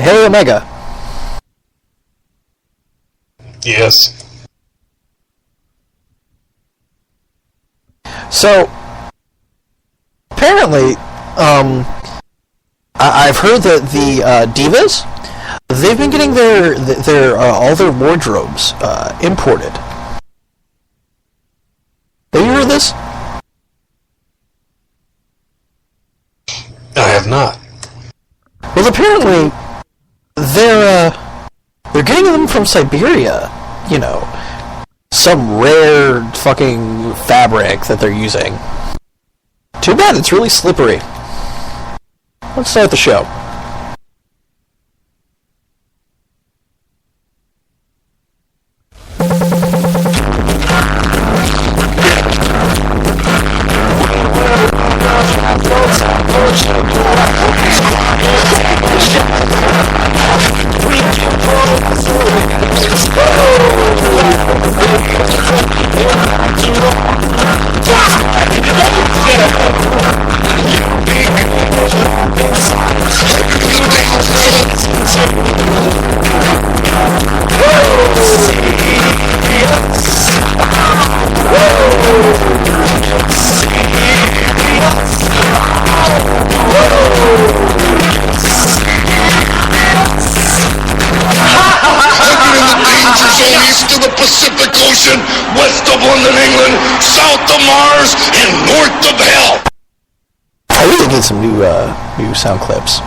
Hey, Omega. Yes. So, apparently, I've heard that the divas, they've been getting their all their wardrobes imported. Have you heard this? I have not. Well, apparently, they're getting them from Siberia. You know, some rare fucking fabric that they're using. Too bad, it's really slippery. Let's start the show. West of London, England, south of Mars, and north of hell. I really need some new sound clips.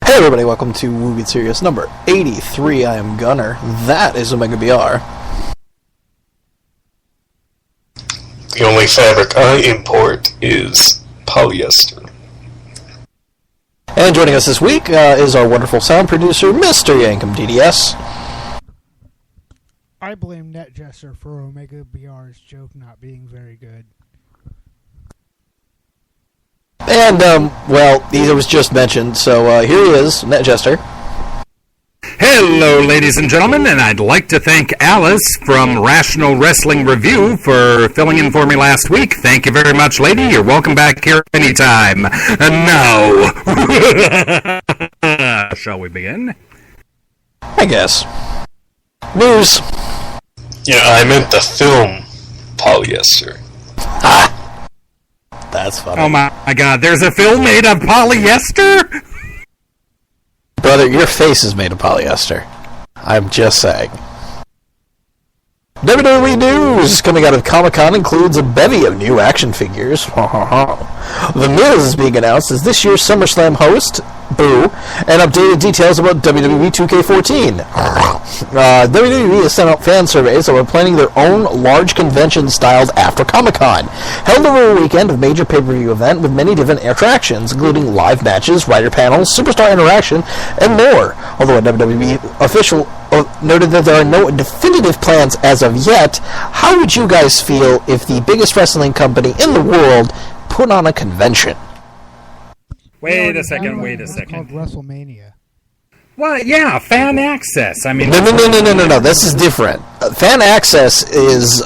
Hey everybody, welcome to Woo Get Serious number 83. I am Gunner. That is Omega BR. The only fabric I import is polyester. And joining us this week is our wonderful sound producer, Mr. Yankum DDS. I blame NetJester for Omega BR's joke not being very good. And, well, he was just mentioned, so here he is, NetJester. Hello, ladies and gentlemen, and I'd like to thank Alice from Rational Wrestling Review for filling in for me last week. Thank you very much, lady. You're welcome back here anytime. And now, shall we begin? I guess. News. Yeah, I meant the film polyester. Ah! That's funny. Oh my god, there's a film made of polyester? Brother, your face is made of polyester. I'm just saying. WWE news coming out of Comic-Con includes a bevy of new action figures. The Miz is being announced as this year's SummerSlam host. Boo. And updated details about WWE 2K14. WWE has sent out fan surveys that are planning their own large convention styled after Comic-Con, held over a weekend of major pay-per-view event with many different attractions, including live matches, writer panels, superstar interaction, and more. Although a WWE official noted that there are no definitive plans as of yet, how would you guys feel if the biggest wrestling company in the world put on a convention? Wait a second. It's called WrestleMania. Well, yeah, fan access. I mean, No. This is different. Fan access is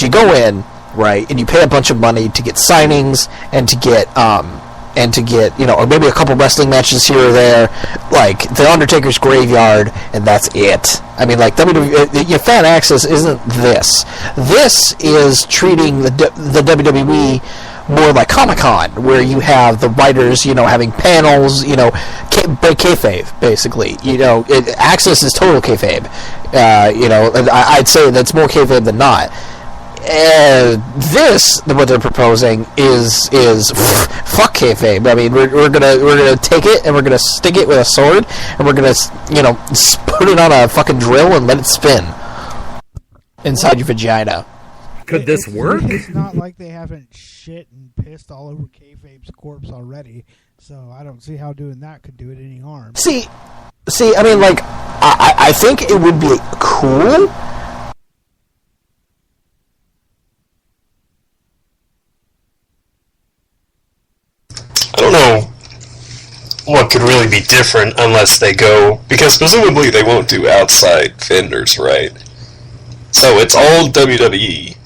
you go in, right, and you pay a bunch of money to get signings and to get or maybe a couple wrestling matches here or there, like the Undertaker's Graveyard, and that's it. I mean, like WWE, fan access isn't this. This is treating the WWE more like Comic-Con, where you have the writers, having panels, kayfabe, basically. Access is total kayfabe. I'd say that's more kayfabe than not. What they're proposing is fuck kayfabe. I mean, we're gonna take it and we're gonna stick it with a sword and we're gonna put it on a fucking drill and let it spin inside your vagina. Could this work? It's not like they haven't shit and pissed all over kayfabe's corpse already, so I don't see how doing that could do it any harm. See, I mean, like, I think it would be cool. I don't know what could really be different unless they go, because presumably they won't do outside vendors, right? So it's all WWE.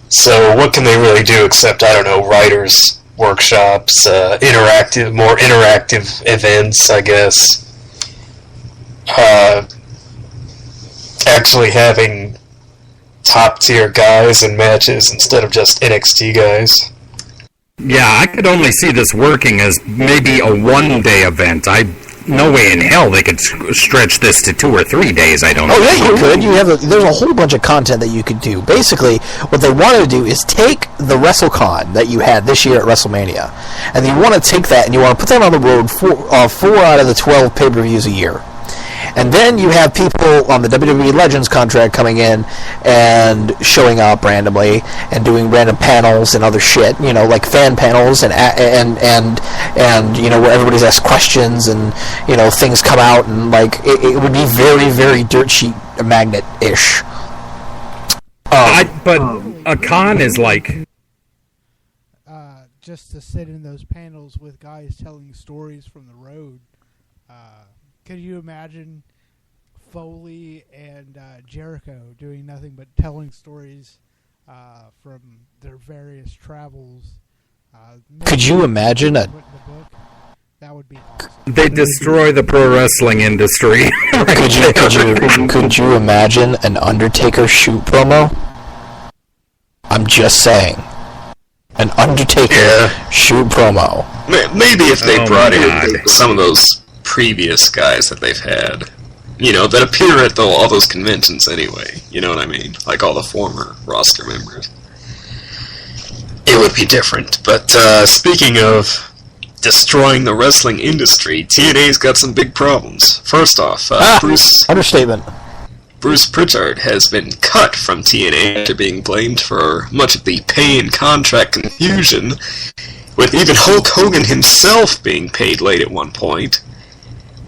So what can they really do except, I don't know, writers, workshops, more interactive events, I guess. actually having top-tier guys in matches instead of just NXT guys. Yeah, I could only see this working as maybe a one-day event. No way in hell they could stretch this to 2 or 3 days, I don't know. Oh, yeah, you could. There's a whole bunch of content that you could do. Basically, what they wanted to do is take the WrestleCon that you had this year at WrestleMania, and you want to take that and you want to put that on the road for 4 out of the 12 pay-per-views a year. And then you have people on the WWE Legends contract coming in and showing up randomly and doing random panels and other shit, like fan panels and where everybody's asked questions and things come out and it would be very, very dirt sheet magnet-ish. But a con is just to sit in those panels with guys telling stories from the road. Could you imagine Foley and Jericho doing nothing but telling stories from their various travels? Could you imagine that would be awesome. They destroy the pro wrestling industry. Could you imagine an Undertaker shoot promo? I'm just saying. An Undertaker shoot promo. Maybe if they brought in some of those previous guys that they've had, that appear at all those conventions anyway, you know what I mean? Like all the former roster members. It would be different. But speaking of destroying the wrestling industry, TNA's got some big problems. First off, Understatement. Bruce Pritchard has been cut from TNA after being blamed for much of the pay and contract confusion, with even Hulk Hogan himself being paid late at one point.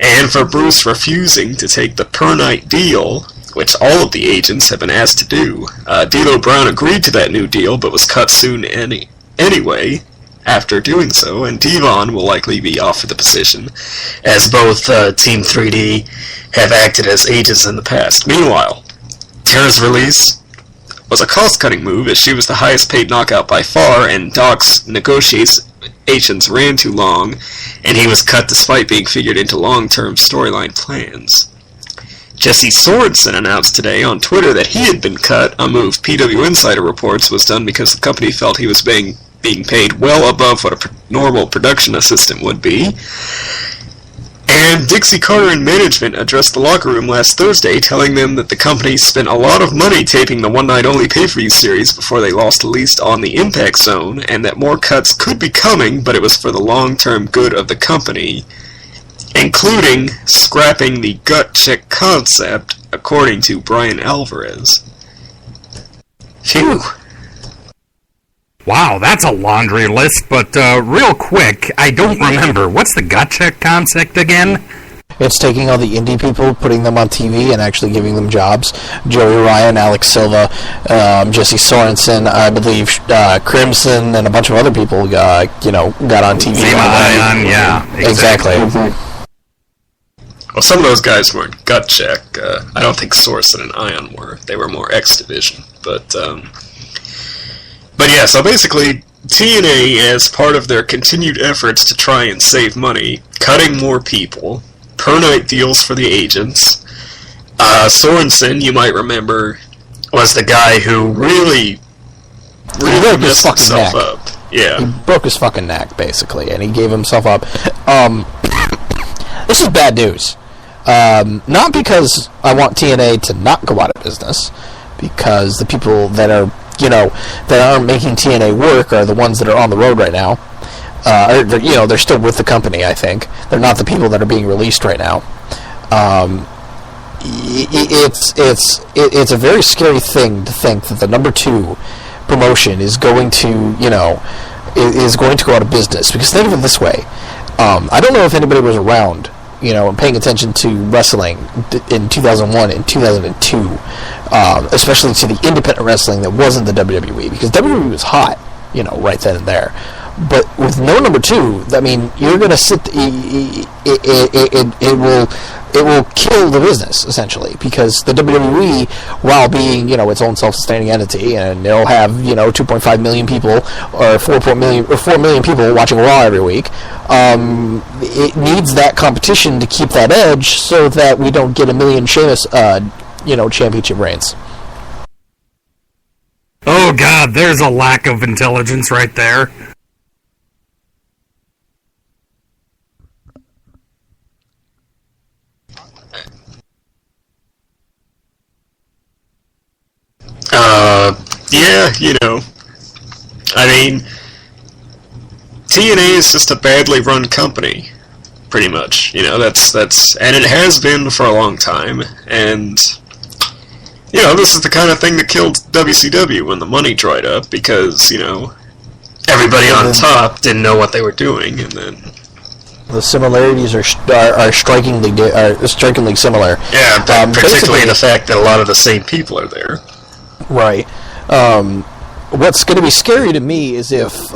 And for Bruce refusing to take the per-night deal, which all of the agents have been asked to do. D'Lo Brown agreed to that new deal, but was cut soon anyway after doing so, and Devon will likely be off of the position, as both Team 3D have acted as agents in the past. Meanwhile, Tara's release was a cost-cutting move, as she was the highest-paid knockout by far, and Doc's negotiations ran too long, and he was cut despite being figured into long-term storyline plans. Jesse Sorensen announced today on Twitter that he had been cut, a move PW Insider reports was done because the company felt he was being paid well above what a normal production assistant would be. And Dixie Carter and management addressed the locker room last Thursday, telling them that the company spent a lot of money taping the one-night-only pay-per-view series before they lost the lease on the Impact Zone, and that more cuts could be coming, but it was for the long-term good of the company, including scrapping the gut check concept, according to Brian Alvarez. Phew. Wow, that's a laundry list, but real quick, I don't remember. What's the gut check concept again? It's taking all the indie people, putting them on TV, and actually giving them jobs. Joey Ryan, Alex Silva, Jesse Sorensen, I believe Crimson, and a bunch of other people, got on TV. Zema Ion, yeah. Exactly. Well, some of those guys weren't gut check. I don't think Sorensen and Ion were. They were more X Division, But yeah, so basically, TNA, as part of their continued efforts to try and save money, cutting more people, per-night deals for the agents. Sorensen, you might remember, was the guy who really messed himself up. Yeah. He broke his fucking neck, basically, and he gave himself up. This is bad news. Not because I want TNA to not go out of business, because the people that are that aren't making TNA work are the ones that are on the road right now. They're still with the company, I think. They're not the people that are being released right now. It's a very scary thing to think that the number 2 promotion is going to, is going to go out of business. Because think of it this way. I don't know if anybody was around, and paying attention to wrestling in 2001 and 2002, especially to the independent wrestling that wasn't the WWE, because WWE was hot, right then and there. But with no number 2, I mean, you're going to sit. It will it will kill the business essentially, because the WWE, while being its own self-sustaining entity, and it'll have 2.5 million people or 4 million people watching Raw every week, it needs that competition to keep that edge, so that we don't get a million Sheamus championship reigns. Oh God, there's a lack of intelligence right there. Yeah, I mean, TNA is just a badly run company, pretty much. That's, and it has been for a long time, and, this is the kind of thing that killed WCW when the money dried up, because, everybody on top didn't know what they were doing, and then... The similarities are strikingly similar. Yeah, particularly the fact that a lot of the same people are there. Right. What's going to be scary to me is if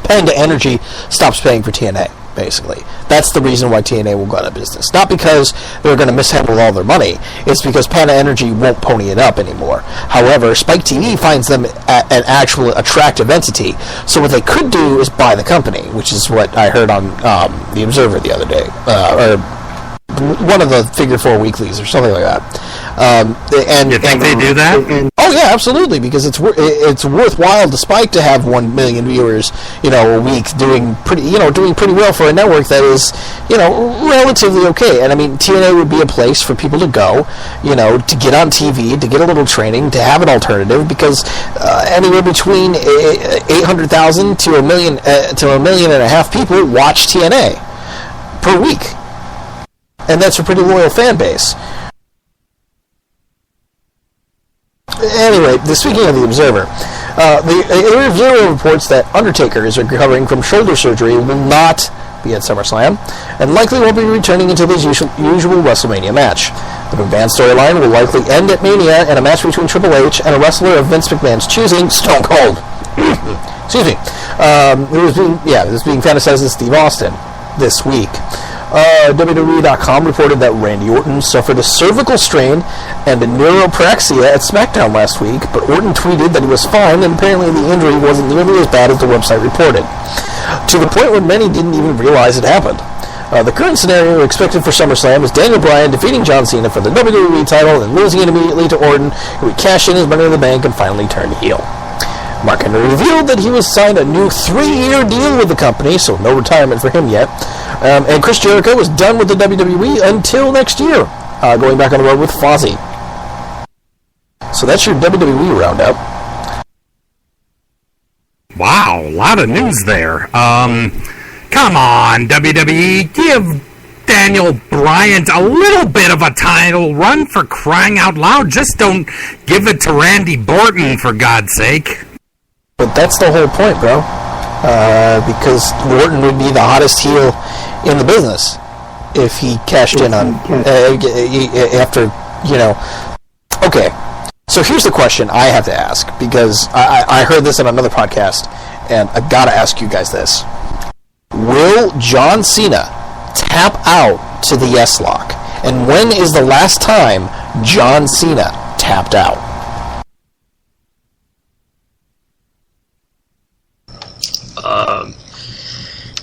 Panda Energy stops paying for TNA, basically. That's the reason why TNA will go out of business. Not because they're going to mishandle all their money. It's because Panda Energy won't pony it up anymore. However, Spike TV finds them an actual attractive entity. So what they could do is buy the company, which is what I heard on The Observer the other day. Or one of the Figure 4 weeklies or something like that. You think they do that? Oh yeah, absolutely, because it's worthwhile to Spike to have 1 million viewers, a week, doing pretty well for a network that is, relatively okay. And I mean, TNA would be a place for people to go, to get on TV, to get a little training, to have an alternative, because anywhere between 800,000 to a million and a half people watch TNA per week. And that's a pretty loyal fan base. Anyway, speaking of The Observer, the Observer reports that Undertaker is recovering from shoulder surgery, will not be at SummerSlam, and likely won't be returning until his usual WrestleMania match. The advanced storyline will likely end at Mania in a match between Triple H and a wrestler of Vince McMahon's choosing, Stone Cold. Excuse me. It was being fantasized as Steve Austin this week. WWE.com reported that Randy Orton suffered a cervical strain and a neuropraxia at SmackDown last week, but Orton tweeted that he was fine, and apparently the injury wasn't nearly as bad as the website reported, to the point where many didn't even realize it happened. The current scenario expected for SummerSlam is Daniel Bryan defeating John Cena for the WWE title and losing it immediately to Orton, who would cash in his Money in the Bank and finally turn heel. Mark Henry revealed that he was signed a new 3-year deal with the company, so no retirement for him yet. And Chris Jericho is done with the WWE until next year, going back on the road with Fozzy. So that's your WWE roundup. Wow, a lot of news there. Come on, WWE, give Daniel Bryan a little bit of a title run, for crying out loud. Just don't give it to Randy Orton, for God's sake. But that's the whole point, bro. Because Orton would be the hottest heel in the business if he cashed in on after, Okay, so here's the question I have to ask, because I heard this in another podcast, and I've got to ask you guys this. Will John Cena tap out to the Yes Lock? And when is the last time John Cena tapped out?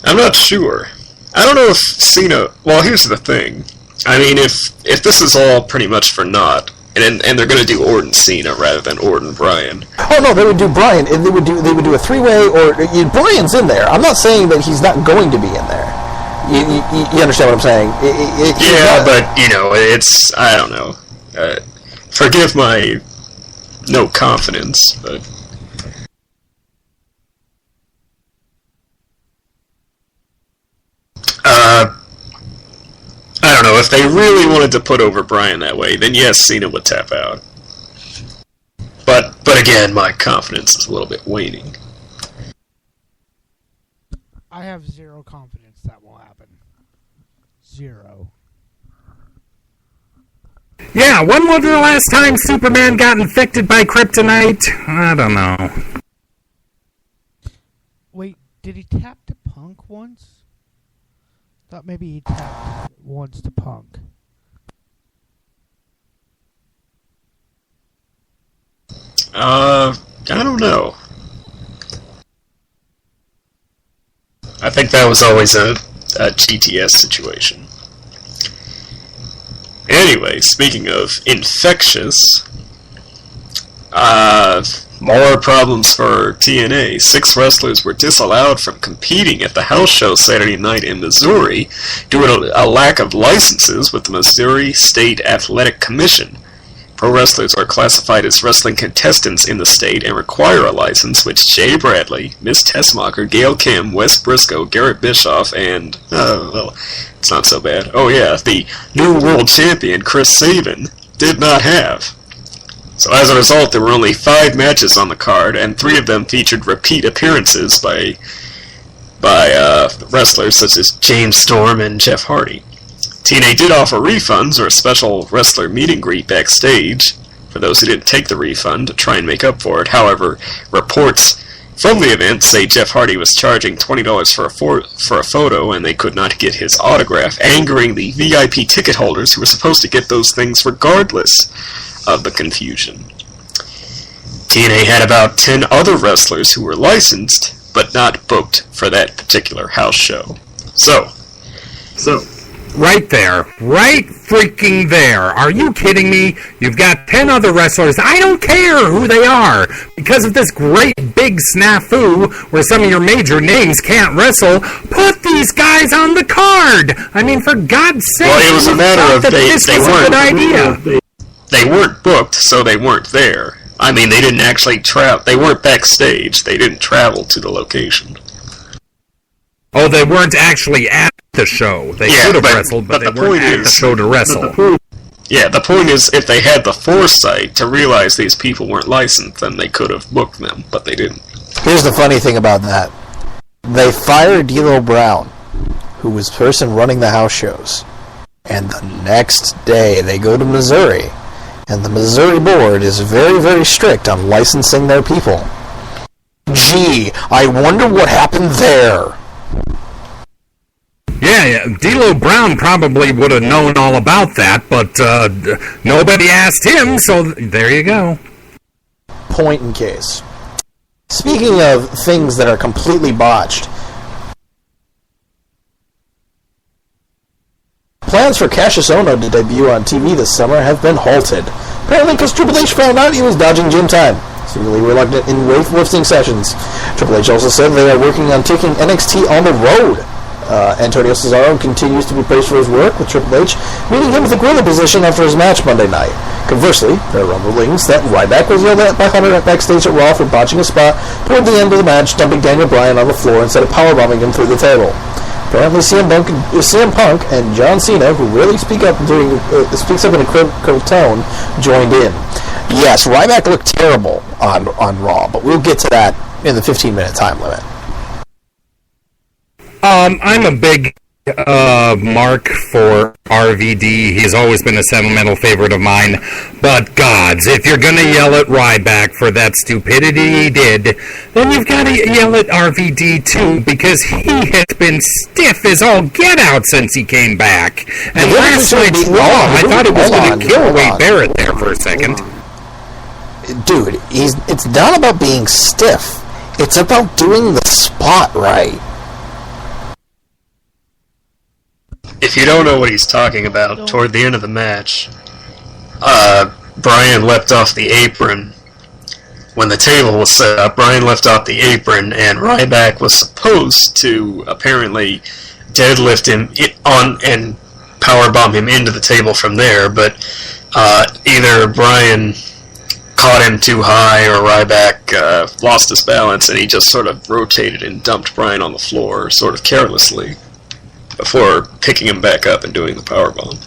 I'm not sure. I don't know if Cena... Well, here's the thing. I mean, if this is all pretty much for naught, and they're going to do Orton Cena rather than Orton Bryan. Oh no, they would do Bryan. They would do a 3-way, or Bryan's in there. I'm not saying that he's not going to be in there. You understand what I'm saying? But it's, I don't know. Forgive my no confidence, but. I don't know, if they really wanted to put over Bryan that way, then yes, Cena would tap out. But again, my confidence is a little bit waning. I have zero confidence that will happen. Zero. Yeah, when was the last time Superman got infected by kryptonite? I don't know. Wait, did he tap to Punk once? Thought maybe he tapped once to Punk. I don't know. I think that was always a GTS situation. Anyway, speaking of infectious, more problems for TNA. 6 wrestlers were disallowed from competing at the house show Saturday night in Missouri due to a lack of licenses with the Missouri State Athletic Commission. Pro wrestlers are classified as wrestling contestants in the state and require a license, which Jay Bradley, Miss Tessmacher, Gail Kim, Wes Briscoe, Garrett Bischoff, and, well, it's not so bad. Oh yeah, the new world champion, Chris Sabin, did not have. So as a result, there were only 5 matches on the card, and 3 of them featured repeat appearances by wrestlers such as James Storm and Jeff Hardy. TNA did offer refunds or a special wrestler meet and greet backstage for those who didn't take the refund to try and make up for it. However, reports from the event say Jeff Hardy was charging $20 for a photo and they could not get his autograph, angering the VIP ticket holders who were supposed to get those things regardless of the confusion. TNA had about 10 other wrestlers who were licensed but not booked for that particular house show. So Right there. Right freaking there. Are you kidding me? You've got 10 other wrestlers. I don't care who they are. Because of this great big snafu where some of your major names can't wrestle, put these guys on the card. I mean, for God's sake. Well, it was a matter of they weren't. A good idea. They weren't booked, so they weren't there. I mean, they didn't actually travel. They weren't backstage. They didn't travel to the location. Oh, they weren't actually at the show. They could have wrestled, but they weren't at the show to wrestle. The point is, if they had the foresight to realize these people weren't licensed, then they could have booked them, but they didn't. Here's the funny thing about that. They fired D'Lo Brown, who was the person running the house shows. And the next day, they go to Missouri, and the Missouri board is very, very strict on licensing their people. Gee, I wonder what happened there. Yeah, D'Lo Brown probably would have known all about that, but nobody asked him, so there you go. Point in case. Speaking of things that are completely botched, plans for Cassius Ohno to debut on TV this summer have been halted. Apparently because Triple H found out he was dodging gym time. Seemingly reluctant in weightlifting sessions. Triple H also said they are working on taking NXT on the road. Antonio Cesaro continues to be praised for his work with Triple H, meeting him with a gorilla position after his match Monday night. Conversely, there are rumblings that Ryback was yelled at by Hunter backstage at Raw for botching a spot toward the end of the match, dumping Daniel Bryan on the floor instead of powerbombing him through the table. Apparently, CM Punk and John Cena, who rarely speaks up in a critical tone, joined in. Yes, Ryback looked terrible on Raw, but we'll get to that in the 15-minute time limit. I'm a big mark for RVD. He's always been a sentimental favorite of mine. But gods, if you're gonna yell at Ryback for that stupidity he did, then you've got to yell at RVD too, because he has been stiff as all get out since he came back. And last night's Raw, I thought it was going to kill Wade Barrett there for a second. Dude, it's not about being stiff. It's about doing the spot right. If you don't know what he's talking about, toward the end of the match, Bryan leapt off the apron. When the table was set up, Bryan leapt off the apron, and Ryback was supposed to apparently deadlift him on and powerbomb him into the table from there, but either Bryan caught him too high or Ryback lost his balance, and he just sort of rotated and dumped Bryan on the floor, sort of carelessly, before picking him back up and doing the powerbomb.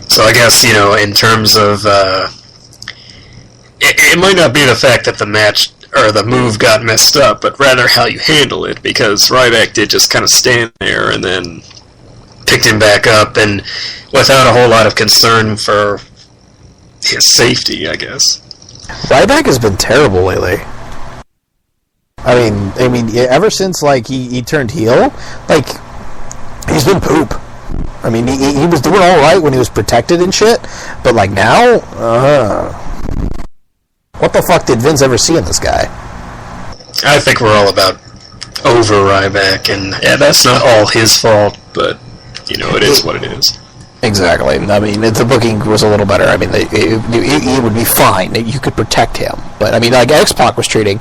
So I guess, in terms of, it might not be the fact that the match, or the move got messed up, but rather how you handle it, because Ryback did just kind of stand there and then picked him back up, and without a whole lot of concern for his safety, I guess. Ryback has been terrible lately. I mean, ever since like he turned heel, like he's been poop. I mean, he was doing all right when he was protected and shit, but like now, what the fuck did Vince ever see in this guy? I think we're all about over Ryback, and yeah, that's not all his fault, but you know, it is what it is. Exactly. I mean, if the booking was a little better, I mean, he would be fine. You could protect him. But, I mean, like, X-Pac was tweeting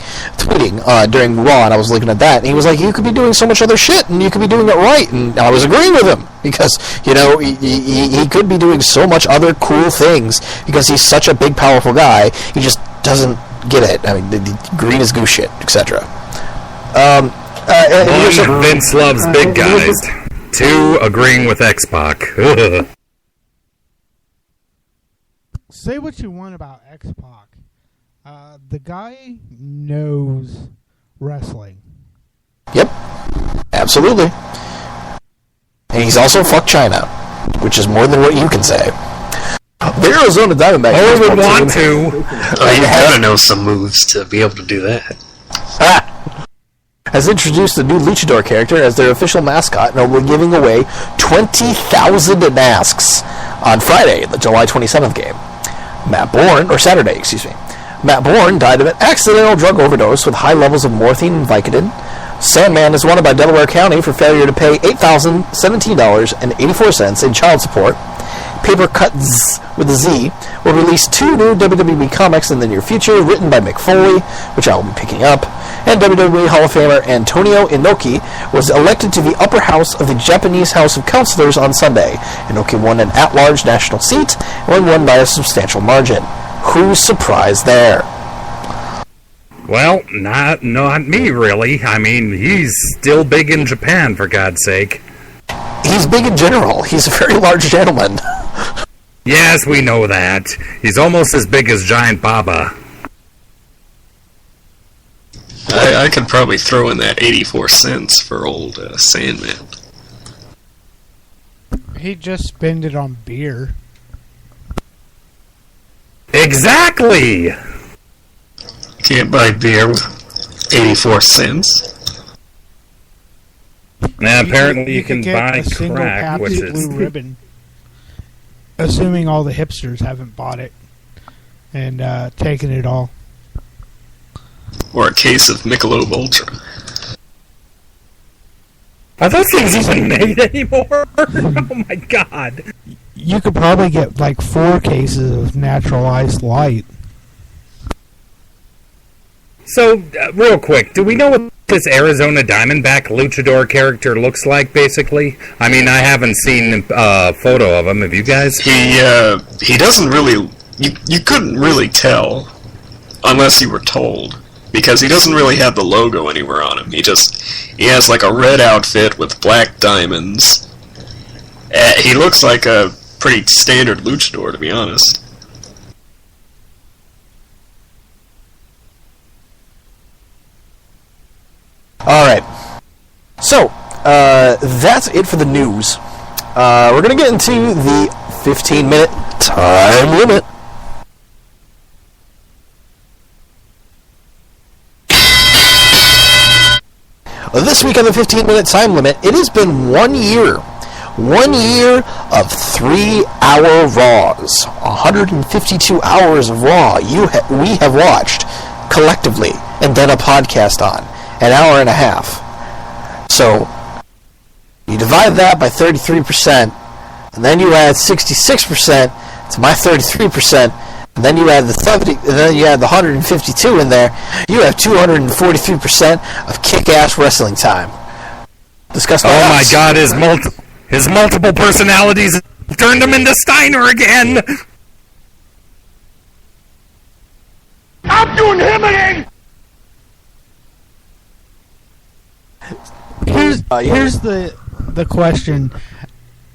during Raw, and I was looking at that, and he was like, you could be doing so much other shit, and you could be doing it right. And I was agreeing with him, because, you know, he could be doing so much other cool things, because he's such a big, powerful guy, he just doesn't get it. I mean, the green is goose shit, etc. Vince loves big guys. 2, agreeing with X-Pac. Say what you want about X-Pac. The guy knows wrestling. Yep. Absolutely. And he's also fucked China, which is more than what you can say. The Arizona Diamondbacks. Oh, would want to. You gotta know some moves to be able to do that. Has introduced a new luchador character as their official mascot, and will be giving away 20,000 masks on Friday, the July 27th game. Saturday, excuse me. Matt Bourne died of an accidental drug overdose with high levels of morphine and Vicodin. Sandman is wanted by Delaware County for failure to pay $8,017.84 in child support. Paper Cuts with a Z will release 2 new WWE comics in the near future, written by Mick Foley, which I will be picking up. And WWE Hall of Famer Antonio Inoki was elected to the upper house of the Japanese House of Councilors on Sunday. Inoki won an at-large national seat and won by a substantial margin. Who's surprised there? Well, not me, really. I mean, he's still big in Japan, for God's sake. He's big in general. He's a very large gentleman. Yes, we know that. He's almost as big as Giant Baba. I could probably throw in that 84 cents for old Sandman. He'd just spend it on beer. Exactly! Can't buy beer with 84 cents. Now, apparently you can get buy a single crack, which Pabst is... Blue Ribbon. Assuming all the hipsters haven't bought it and taken it all. Or a case of Michelob Ultra. Are those things even made anymore? Oh my god. You could probably get like 4 cases of natural ice light. So, real quick, do we know what this Arizona Diamondback luchador character looks like, basically? I mean, I haven't seen a photo of him. Have you guys? He doesn't really... You couldn't really tell unless you were told. Because he doesn't really have the logo anywhere on him. He has like a red outfit with black diamonds. He looks like a pretty standard luchador, to be honest. Alright. So, that's it for the news. We're going to get into the 15-minute time limit. This week on the 15-minute time limit, it has been 1 year. 1 year of 3-hour Raws. 152 hours of Raw we have watched collectively and done a podcast on. An hour and a half. So, you divide that by 33%, and then you add 66% to my 33%, and then you add the 70, and then you add the 152 in there. You have 243% of kick-ass wrestling time. Discuss Oh my god, his multiple personalities turned him into Steiner again! I'm doing him again! Here's the question.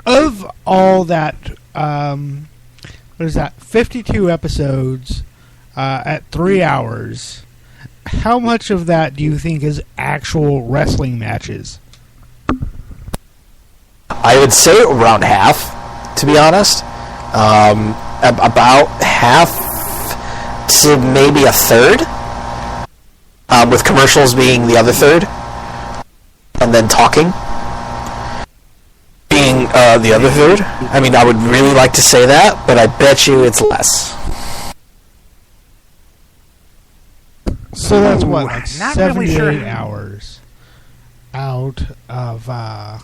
Of all that, what is that, 52 episodes at 3 hours, how much of that do you think is actual wrestling matches? I would say around half, to be honest. About half to maybe a third, with commercials being the other third, and then talking being the other third. I mean, I would really like to say that, but I bet you it's less. So that's what, like Not 78 really sure. hours out of Of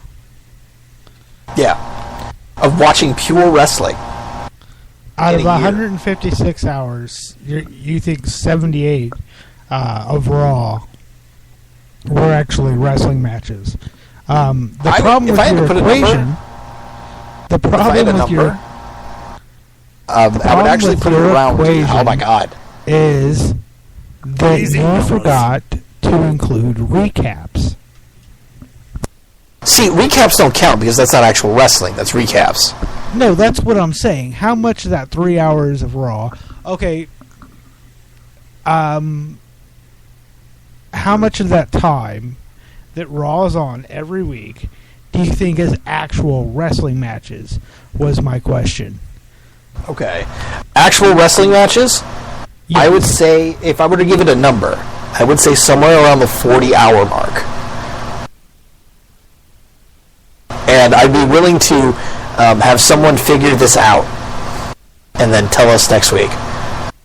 watching pure wrestling. out in of a year. 156 hours. You think 78 of Raw were actually wrestling matches? The problem if with I had to your put a number- equation, the If I had problem a with your number, I would problem actually with put it your around. equation Oh my god. is that Easy, you fellas. forgot to include recaps. See, recaps don't count because that's not actual wrestling. That's recaps. No, that's what I'm saying. How much of that 3 hours of Raw? Okay. How much of that time that Raw is on every week do you think is actual wrestling matches? Was my question. Okay. Actual wrestling matches? I would say, if I were to give it a number, I would say somewhere around the 40-hour mark. And I'd be willing to have someone figure this out and then tell us next week.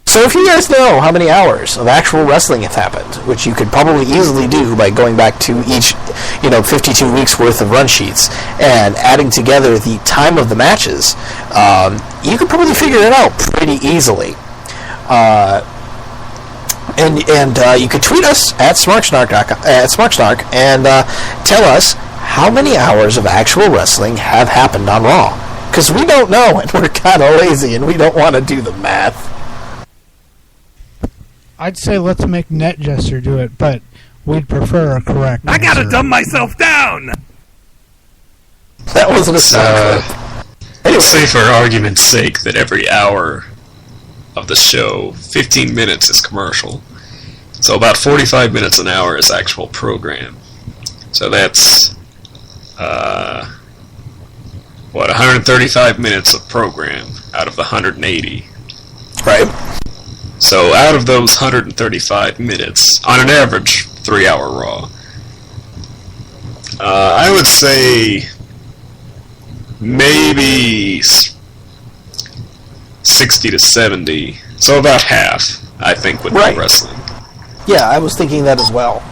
So if you guys know how many hours of actual wrestling have happened, which you could probably easily do by going back to each, 52 weeks worth of run sheets and adding together the time of the matches, you could probably figure it out pretty easily. And you could tweet us at SmarkSnark and tell us how many hours of actual wrestling have happened on Raw. Because we don't know, and we're kind of lazy, and we don't want to do the math. I'd say let's make NetJester do it, but we'd prefer a correct I gotta answer. dumb myself down! That wasn't a sound clip. Anyway, Say for argument's sake that every hour of the show, 15 minutes is commercial. So about 45 minutes an hour is actual program. So that's, 135 minutes of program out of the 180. right? So out of those 135 minutes, on an average 3-hour Raw, I would say maybe 60 to 70. So about half, I think, would Right. be wrestling. Yeah, I was thinking that as well.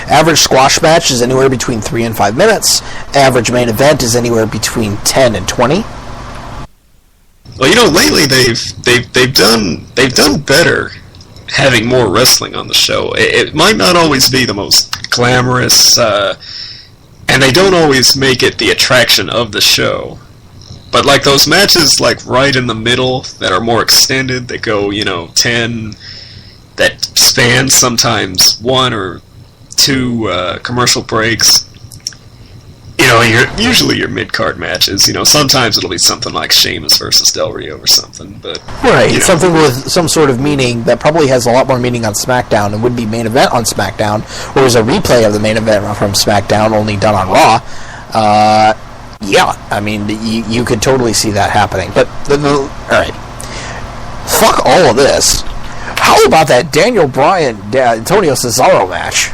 Average squash match is anywhere between 3 and 5 minutes. Average main event is anywhere between 10 and 20. Well, lately they've done better having more wrestling on the show. It might not always be the most glamorous, and they don't always make it the attraction of the show. But like those matches, like right in the middle, that are more extended, that go 10, that span sometimes 1 or 2 commercial breaks. Usually your mid-card matches. Sometimes it'll be something like Sheamus versus Del Rio or something. But Right, something with some sort of meaning that probably has a lot more meaning on SmackDown and would be main event on SmackDown, or is a replay of the main event from SmackDown only done on Raw. Yeah, I mean, you could totally see that happening. But, alright. Fuck all of this. How about that Daniel Bryan, Antonio Cesaro match?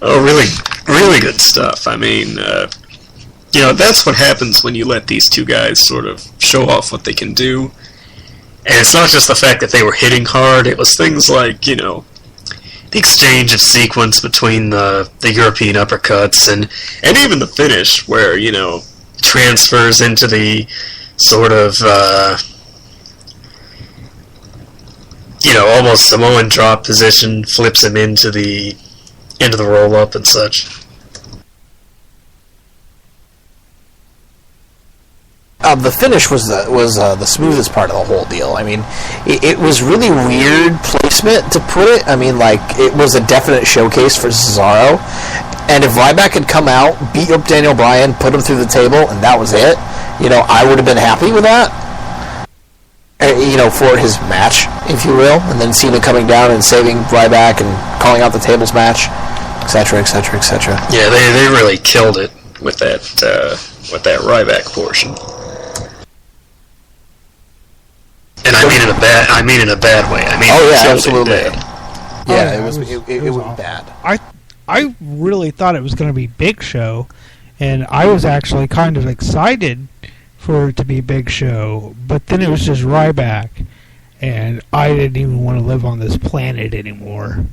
Oh, really, really good stuff. I mean, that's what happens when you let these two guys sort of show off what they can do. And it's not just the fact that they were hitting hard, it was things like, the exchange of sequence between the European uppercuts and even the finish where, transfers into the sort of, almost Samoan drop position, flips him into the roll-up and such. The finish was the smoothest part of the whole deal. I mean, it was really weird placement to put it. I mean, like, it was a definite showcase for Cesaro. And if Ryback had come out, beat up Daniel Bryan, put him through the table, and that was it, I would have been happy with that. For his match, if you will. And then Cena coming down and saving Ryback and calling out the tables match, etc., etc., etc. Yeah, they really killed it with that Ryback portion. and I mean in a bad way. I mean, oh yeah, killed absolutely. it dead. Yeah, it was was awful. bad. I really thought it was going to be Big Show, and I was actually kind of excited for it to be Big Show, but then it was just Ryback, and I didn't even want to live on this planet anymore.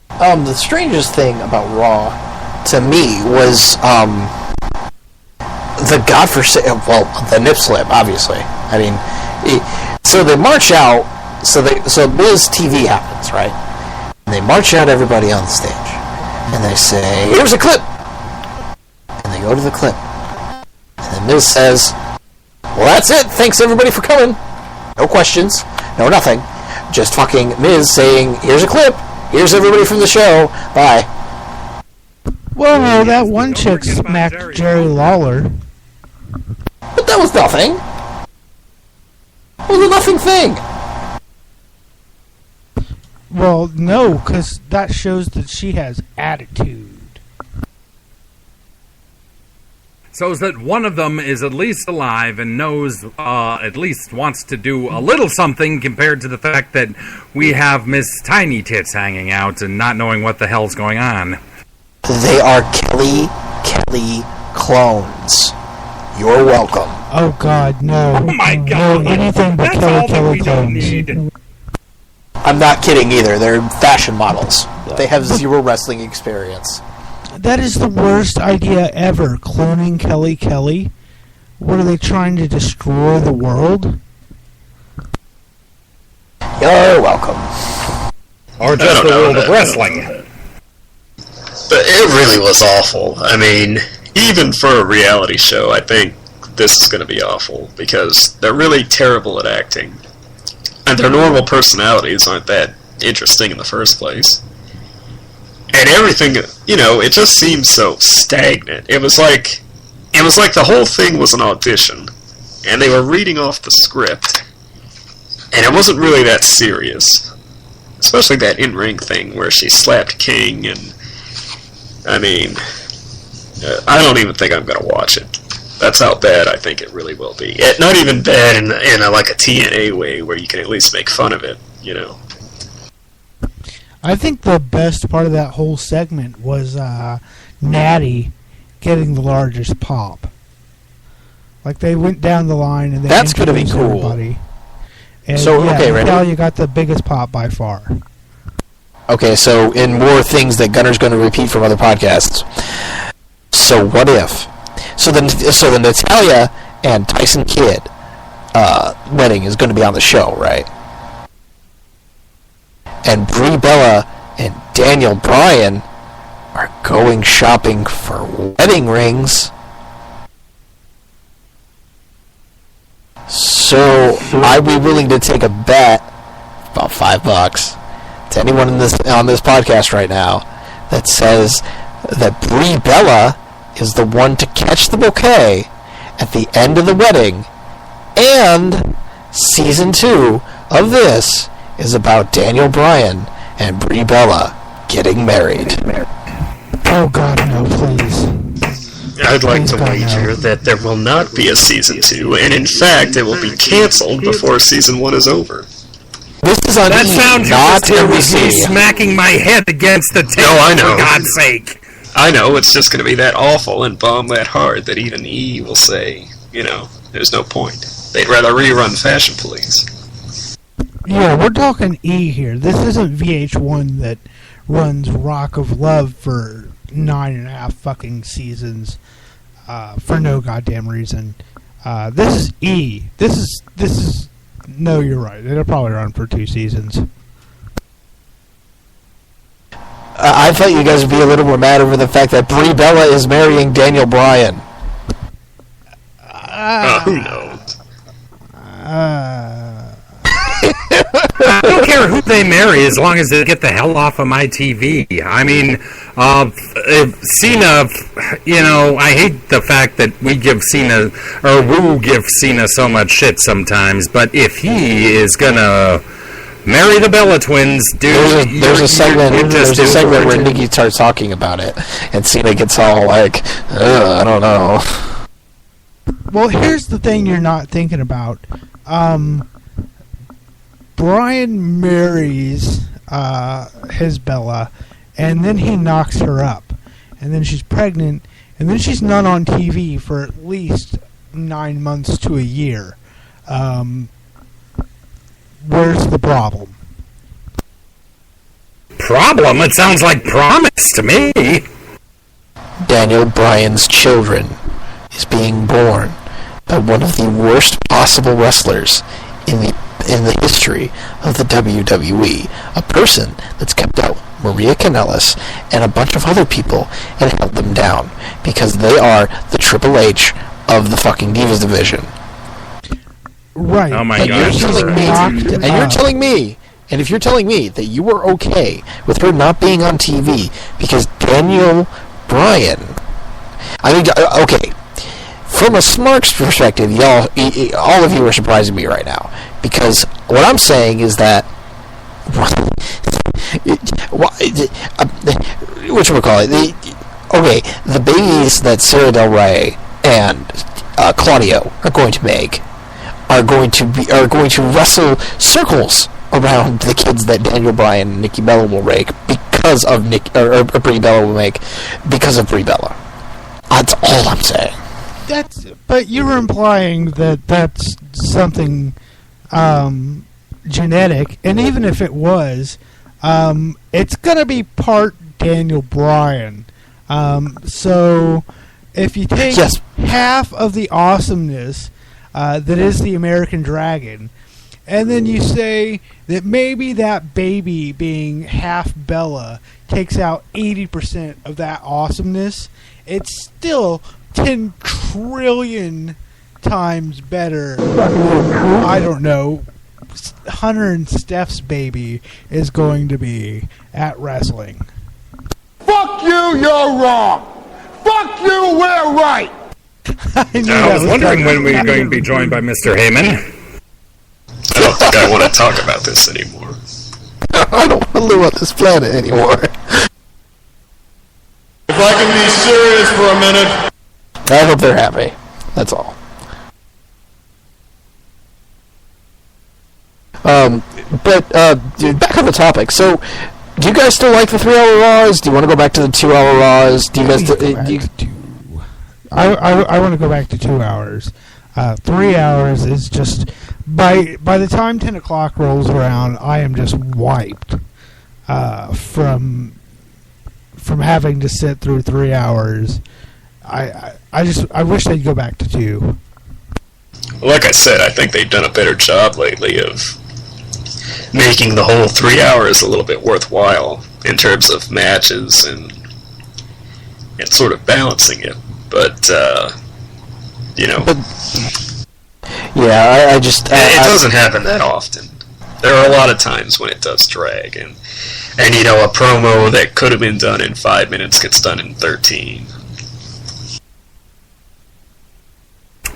The strangest thing about Raw, to me, was the godforsaken, the nip slip, obviously. I mean, so they march out, so Miz TV happens, right? And they march out everybody on the stage, and they say, "Here's a clip," and they go to the clip, and then Miz says, "Well, that's it. Thanks everybody for coming. No questions, no nothing. Just fucking Miz saying, here's a clip. Here's everybody from the show. Bye." Well, no, that one chick smacked Jerry Lawler. But that was nothing. It was a nothing thing. Well, no, because that shows that she has attitude. Shows that one of them is at least alive and knows, at least wants to do a little something compared to the fact that we have Miss Tiny Tits hanging out and not knowing what the hell's going on. They are Kelly clones. You're welcome. Oh God, no! Oh my God! No, anything but That's all that Kelly we don't clones. need. I'm not kidding either. They're fashion models. They have zero wrestling experience. That is the worst idea ever. Cloning Kelly. What are they trying to destroy the world? You're welcome. Or just the world of wrestling. But it really was awful. I mean, even for a reality show, I think this is going to be awful because they're really terrible at acting. And their normal personalities aren't that interesting in the first place. And everything, it just seemed so stagnant. It was like the whole thing was an audition, and they were reading off the script, and it wasn't really that serious. Especially that in-ring thing where she slapped King, and I mean, I don't even think I'm gonna watch it. That's how bad I think it really will be. Not even bad in a TNA way where you can at least make fun of it, I think the best part of that whole segment was Natty getting the largest pop. Like they went down the line and they That's gonna be introduced cool. everybody. And So, okay, ready? Natalia got the biggest pop by far. Okay, so in more things that Gunner's going to repeat from other podcasts. So what if? So the Natalia and Tyson Kidd wedding is going to be on the show, right? And Brie Bella and Daniel Bryan are going shopping for wedding rings. So I'd be willing to take a bet, about $5, to anyone on this podcast right now that says that Brie Bella is the one to catch the bouquet at the end of the wedding, and season 2 of this is about Daniel Bryan and Brie Bella getting married. Oh God, no, please. I'd like to God, wager no. that there will not be a season 2, and in fact, it will be canceled before season 1 is over. This is on That E, sound you not just heard was me NBC. smacking my head against the table, No, I know. for God's sake. I know, it's just going to be that awful and bomb that hard that even E will say, there's no point. They'd rather rerun Fashion Police. Yeah, we're talking E here. This isn't VH1 that runs Rock of Love for 9.5 fucking seasons for no goddamn reason. This is E. This is. No, you're right. It'll probably run for 2 seasons. I thought you guys would be a little more mad over the fact that Brie Bella is marrying Daniel Bryan. Who knows? I don't care who they marry as long as they get the hell off of my TV. I mean, Cena, I hate the fact that we give Cena, or Woo give Cena so much shit sometimes, but if he is gonna Marry the Bella twins, dude. There's a segment. There's a segment where Nikki. Nikki starts talking about it, and Cena gets all like, I don't know. Well, here's the thing you're not thinking about. Brian marries his Bella, and then he knocks her up, and then she's pregnant, and then she's not on TV for at least 9 months to a year. Where's the problem? Problem? It sounds like promise to me. Daniel Bryan's children is being born by one of the worst possible wrestlers in the history of the WWE. A person that's kept out Maria Kanellis and a bunch of other people and held them down because they are the Triple H of the fucking Divas division. Right. Oh my And gosh. you're telling me, and if you're telling me that you were okay with her not being on TV because Daniel Bryan, I mean, okay, from a Smarks perspective, y'all, all of you are surprising me right now because what I'm saying is that whatchamacallit, okay, the babies that Sarah Del Rey and Claudio are going to make are going to wrestle circles around the kids that Daniel Bryan and Nikki Bella will make because of Brie Bella will make because of Brie Bella. That's all I'm saying. But you were implying that that's something genetic, and even if it was, it's gonna be part Daniel Bryan. So if you take half of the awesomeness that is the American Dragon, and then you say that maybe that baby being half Bella takes out 80% of that awesomeness, it's still 10 trillion times better. I don't know. Hunter and Steph's baby is going to be at wrestling. Fuck you, you're wrong. Fuck you, we're right. I was wondering when we were going to be joined by Mr. Heyman. I don't think I want to talk about this anymore. I don't want to live on this planet anymore. If I can be serious for a minute. I hope they're happy. That's all. But back on the topic. So, do you guys still like the 3-hour Raws? Do you want to go back to the 2-hour Raws? Do you guys? I want to go back to 2 hours. 3 hours is just by the time 10 o'clock rolls around, I am just wiped from having to sit through 3 hours. I wish they'd go back to 2. Like I said, I think they've done a better job lately of making the whole 3 hours a little bit worthwhile in terms of matches and sort of balancing it. But, you know... Yeah, I just... it doesn't happen that often. There are a lot of times when it does drag, and you know, a promo that could have been done in 5 minutes gets done in 13.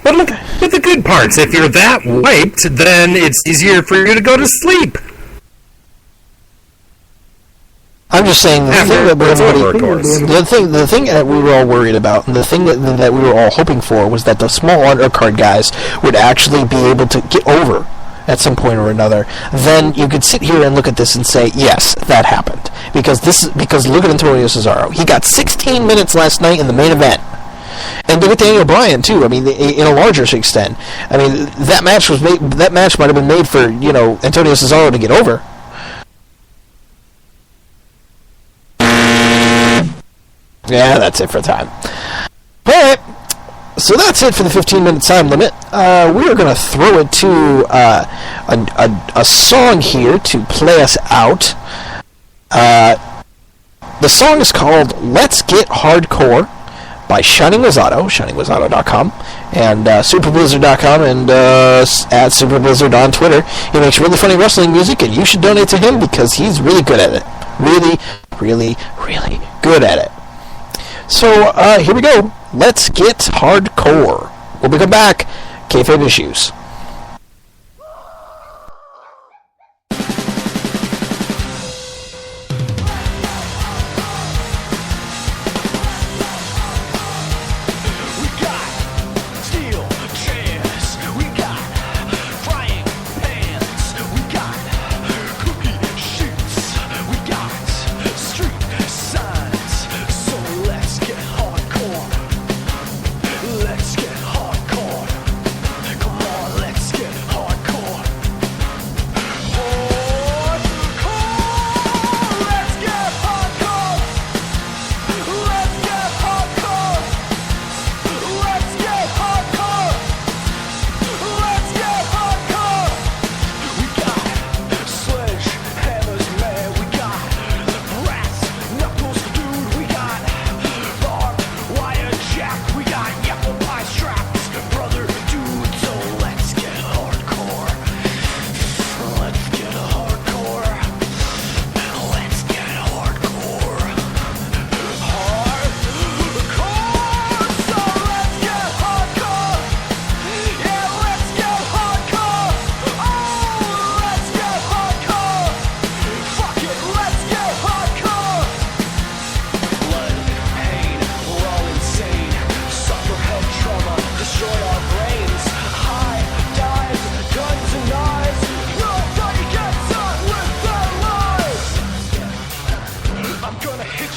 But look at the good parts. If you're that wiped, then it's easier for you to go to sleep. I'm just saying the thing that we were all worried about, and the thing that we were all hoping for was that the small undercard guys would actually be able to get over at some point or another. Then you could sit here and look at this and say, yes, that happened. Because look at Antonio Cesaro. He got 16 minutes last night in the main event. And look at Daniel Bryan too. I mean, in a larger extent. I mean, that match might have been made for, you know, Antonio Cesaro to get over. Yeah, that's it for time. Alright, so that's it for the 15-minute time limit. We are going to throw it to a song here to play us out. The song is called Let's Get Hardcore by Shining Wizzato, shiningwizzato.com, and superblizzard.com, and at superblizzard on Twitter. He makes really funny wrestling music, and you should donate to him because he's really good at it. Really, really, really good at it. So, here we go. Let's get hardcore. When we come back, Kayfabe Issues.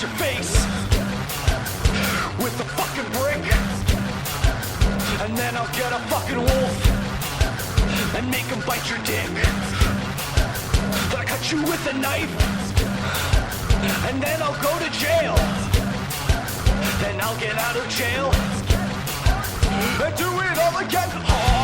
smash your face with a fucking brick. And then I'll get a fucking wolf and make him bite your dick. Then I cut you with a knife, and then I'll go to jail. Then I'll get out of jail and do it all again.